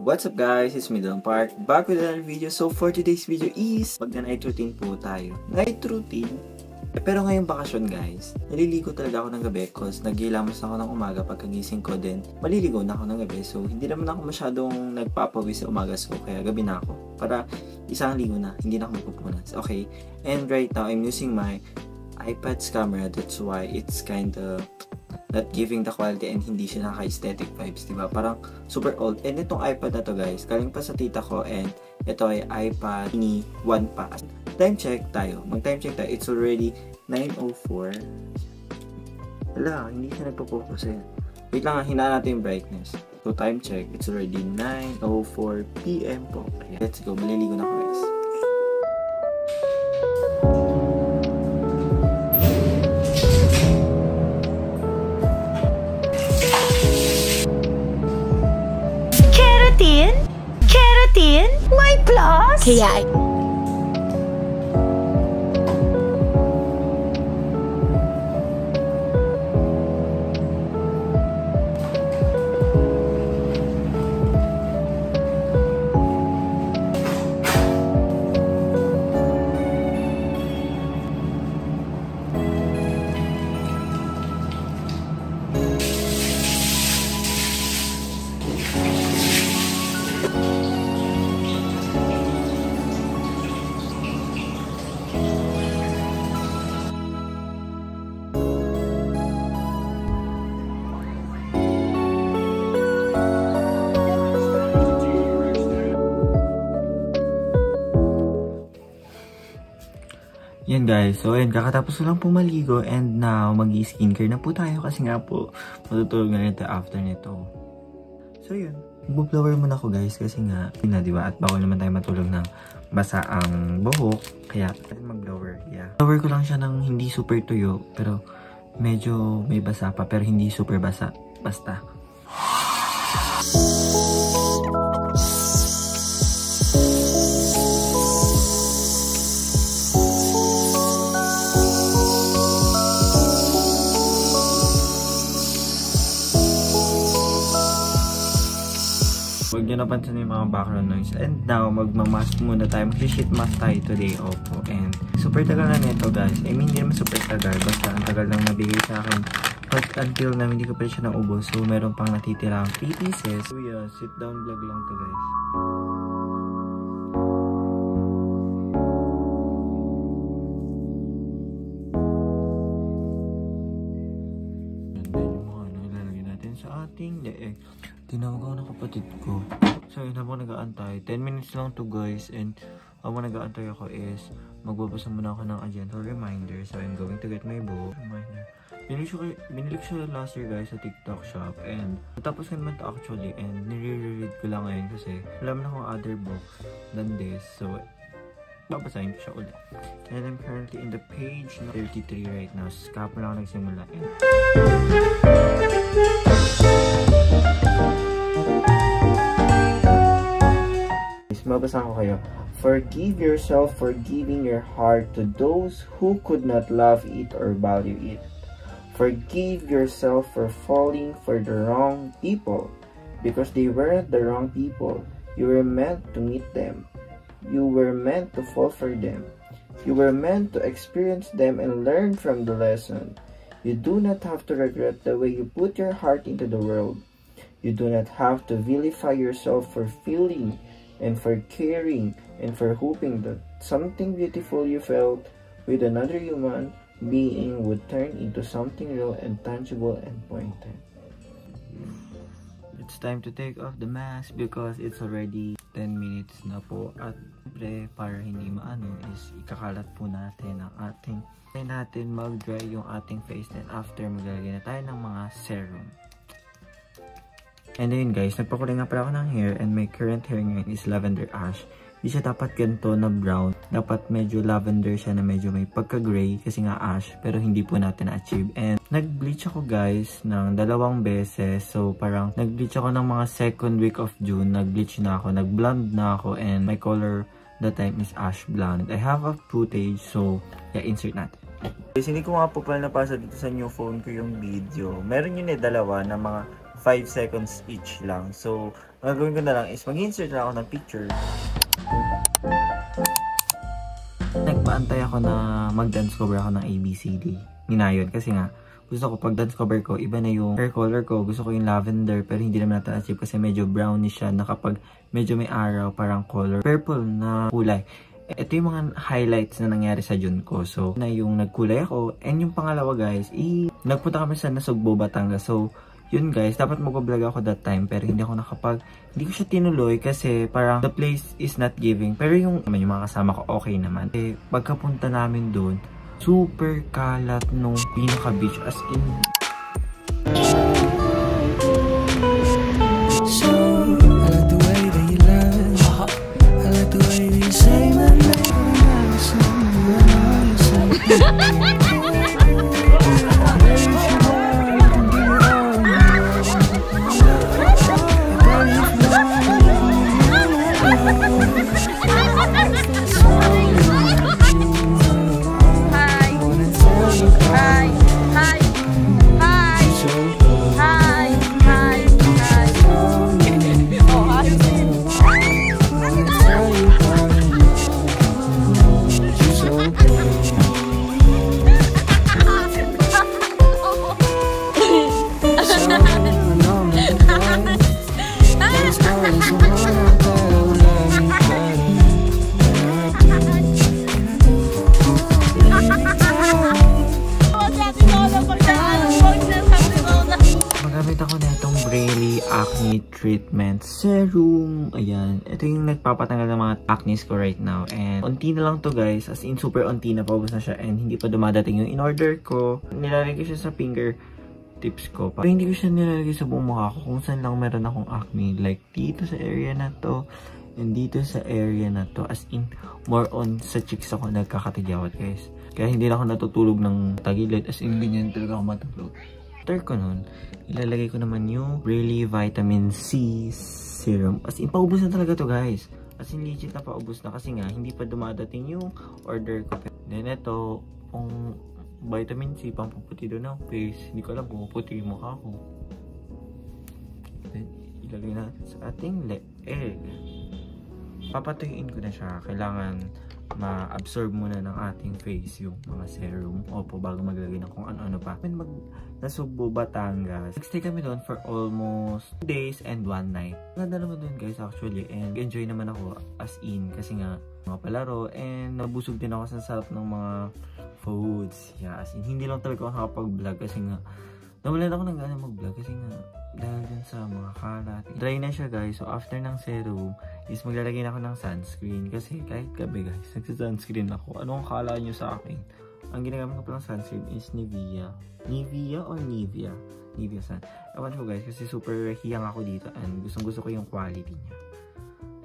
What's up guys? It's me Don Park, back with another video. So for today's video is mag-night routine po tayo. Night routine? Pero ngayong bakasyon guys, naliligo talaga ako ng gabi cause naghihilamos ako ng umaga pagkagising ko, then maliligo na ako ng gabi. So hindi naman ako masyadong nagpapawis sa umaga, so kaya gabi na ako. Para isang ligo na, hindi na ako magpupunan. Okay, and right now I'm using my iPad's camera. That's why it's kinda not giving the quality and hindi siya naka-aesthetic vibes, diba? Parang super old. And itong iPad na to guys, galing pa sa tita ko, and ito ay iPad mini 1 pa. Time check tayo. Mag-time check tayo. It's already 9:04. Wala, hindi siya nagpo-focus eh. Wait lang, hinaan natin yung brightness. So time check, it's already 9:04 PM po. Okay, let's go. Maliligo na ako guys. Keratin? My plus? Kaya yan guys, so ayun, kakatapos ko lang po maligo, and now mag-skincare na po tayo kasi nga po matutulog na nito after nito. So yun, mag-blower muna ako guys kasi nga yun na, diba? At bawal naman tayo matulog ng basa ang buhok, kaya mag-blower, yeah. Blower ko lang siya ng hindi super tuyo, pero medyo may basa pa, pero hindi super basa, basta. Huwag nyo napansin yung mga background noise. And now, magmamask muna tayo. Mag-sheet mask tayo today, opo. And super tagal na nito guys. I mean, hindi naman super tagal. Basta ang tagal lang nabigay sa akin. But until na hindi ko pa siya naubos. So, meron pang natitira ang 3 pieces. So yeah, sit down vlog lang to guys. Sa ating leeg. Tinawag ako ng kapatid ko. So yun, habang nag-aantay, 10 minutes lang to guys, and habang nag-aantay ako is magbabasa muna ako ng agenda reminder. So I'm going to get my book. Reminder. Binili ko siya last year guys sa TikTok shop, and natapos ko naman to actually, and nire-read ko lang ngayon kasi alam na akong other books than this. So babasahin ko siya ulit. And I'm currently in the page 33 right now. So kapon lang ako nagsimula. Mabasa ko kayo. Forgive yourself for giving your heart to those who could not love it or value it. Forgive yourself for falling for the wrong people, because they weren't the wrong people. You were meant to meet them. You were meant to fall for them. You were meant to experience them and learn from the lesson. You do not have to regret the way you put your heart into the world. You do not have to vilify yourself for feeling and for caring and for hoping that something beautiful you felt with another human being would turn into something real and tangible and pointed. It's time to take off the mask because it's already 10 minutes na po, at para hindi maano is ikakalat po natin ang ating mag-dry yung ating face, then after maglalagay na tayo ng mga serum. And then guys, nagpakulay nga pala ako ng hair, and my current hair ngayon is lavender ash. Hindi siya dapat ganito na brown. Dapat medyo lavender siya na medyo may pagka-gray kasi nga ash, pero hindi po natin na-achieve. And nag-bleach ako guys ng 2 beses. So parang nag-bleach ako ng mga second week of June. Nag-bleach na ako, nag-blonde na ako, and my color that time is ash blonde. I have a footage, so yeah, insert natin. Guys, hindi ko nga po pala napasa dito sa new phone ko yung video. Meron yun dalawa na mga 5 seconds each lang. So, gagawin ko na lang is mag-insert na ako ng picture. Nagpaantay ako na mag-dance cover ako ng ABCD. Ninayon kasi nga, gusto ko pag dance cover ko, iba na yung hair color ko. Gusto ko yung lavender pero hindi naman natin achieve kasi medyo brownish siya na kapag medyo may araw, parang color purple na kulay. Ito yung mga highlights na nangyari sa June ko. So, na yung nagkulay ako. And yung pangalawa guys, nagpunta kami sa Nasugbo, Batangas. So, yun guys, dapat mag-vlog ako that time. Pero hindi ko siya tinuloy kasi parang the place is not giving. Pero yung mga kasama ko okay naman. Pagkapunta namin doon, super kalat nung pinaka-beach. As in, acne treatment serum. Ayan. Ito yung nagpapatanggal ng mga acne ko right now. And unti na lang to guys. As in super unti na. Paubos na siya. And hindi pa dumadating yung in-order ko. Nilalagay ko siya sa finger tips ko. Pero hindi ko siya nilalagay sa buong mukha ko. Kung saan lang meron akong acne. Like dito sa area na to. And dito sa area na to. As in more on sa cheeks ako nagkakatigyawat guys. Kaya hindi na ako natutulog ng tagilid. As in ganyan talaga ako matulog. After ko nun, ilalagay ko naman yung Really Vitamin C Serum. As in, paubos na talaga to guys. As in, legit na paubos na kasi nga, hindi pa dumadating yung order ko. Then ito, yung Vitamin C, pampuputi doon ng face. Hindi ko alam kung puputi yung mukha ko. Then, ilagay natin sa ating leeg. Papatuyuin ko na siya. Kailangan ma-absorb muna ng ating face yung mga serum. Opo, bago maglagay ng kung ano-ano pa. When Nasugbo, Batangas, nagstay kami doon for almost 2 days and 1 night. Ganda naman doon guys actually. And enjoy naman ako as in kasi nga mga palaro. And nabusog din ako sa sarap ng mga foods. Yeah, as in hindi lang talaga ako nakapag-vlog kasi nga nawalan ako ng gana mag-vlog kasi nga dahil dun sa mga kalat. Dry na siya guys. So after ng serum is maglalagay na ako ng sunscreen kasi kahit gabi guys nagsa-sunscreen ako. Anong kala nyo sa akin? Ang ginagamit ko palang sunscreen is Nivea. Nivea or Nivea? Nivea sun. Ewan ko guys kasi super hiyang ako dito and gustong-gusto ko yung quality niya.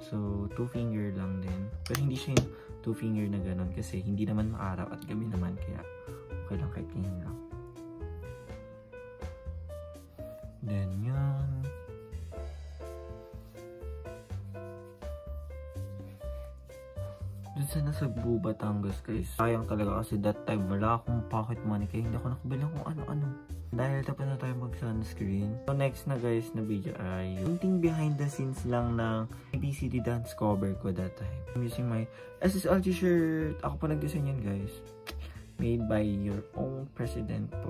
So 2 finger lang din. Pero hindi siya yung 2 finger na ganun kasi hindi naman maaraw at gabi naman kaya okay lang kahit ganyan lang. Then yan. Dun sa Nasugbo, Batangas guys. Sayang talaga kasi that time wala akong pocket money kaya hindi ako nakabili kung ano-ano. Dahil tapos na tayo mag-sunscreen. So next na guys na video ay yung behind the scenes lang ng ABCD dance cover ko that time. I'm using my SSL t-shirt. Ako pa nag-design yan guys. Made by your own president po.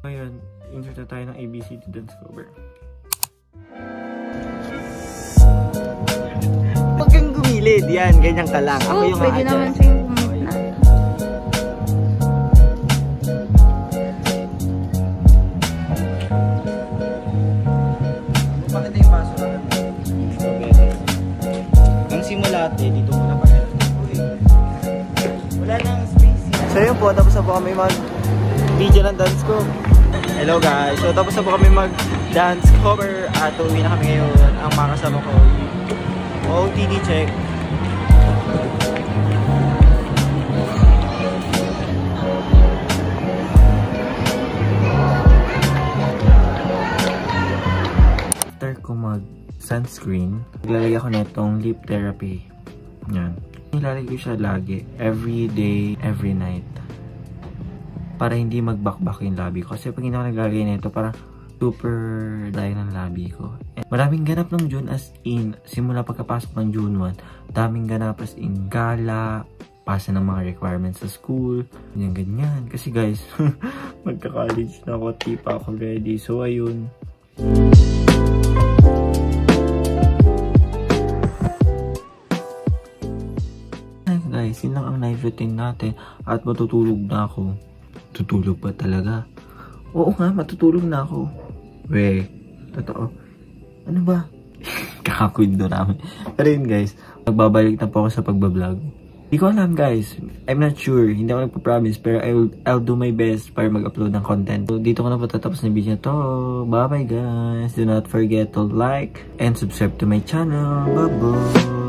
Ngayon, insert na tayo ng ABCD dance cover. Huwag kang gumilid. Yan, ganyan ka lang. Ako yung pwede naman sa'yo pumunta. Bakit yung paso lang? Ang simula dito muna pa. Wala nang space. So yun po, tapos na po kami mag-video ng dance ko. Hello guys, so tapos na po kami mag-dance cover at uwi na kami ngayon. Ang mga kasama ko, OOTD check. After ko mag-sunscreen, naglalagay ako na itong lip therapy. Yan. Nilalagay ko siya lagi, every day, every night. Para hindi magbakbak yung labi ko. Kasi pag hindi ako naglalagay na ito, parang Super dahil ng labi ko. Maraming ganap ng June as in, simula pagkapasok ng June 1, daming ganap as in gala, pasa ng mga requirements sa school, ganyan. Kasi guys, magka-college na ako, di pa ako ready. So, ayun. Ay guys, yun lang ang night routine natin at matutulog na ako. Tutulog ba talaga? Oo nga, matutulog na ako. Weh, totoo. Ano ba? Kakakwento namin. Pero yun guys, magbabalik na po ako sa pagbablog. Hindi ko alam guys. I'm not sure. Hindi ako nagpa-promise. Pero I'll do my best para mag-upload ng content. So, dito ko na po tatapos ng video na to. Bye bye guys. Do not forget to like and subscribe to my channel. Bye bye.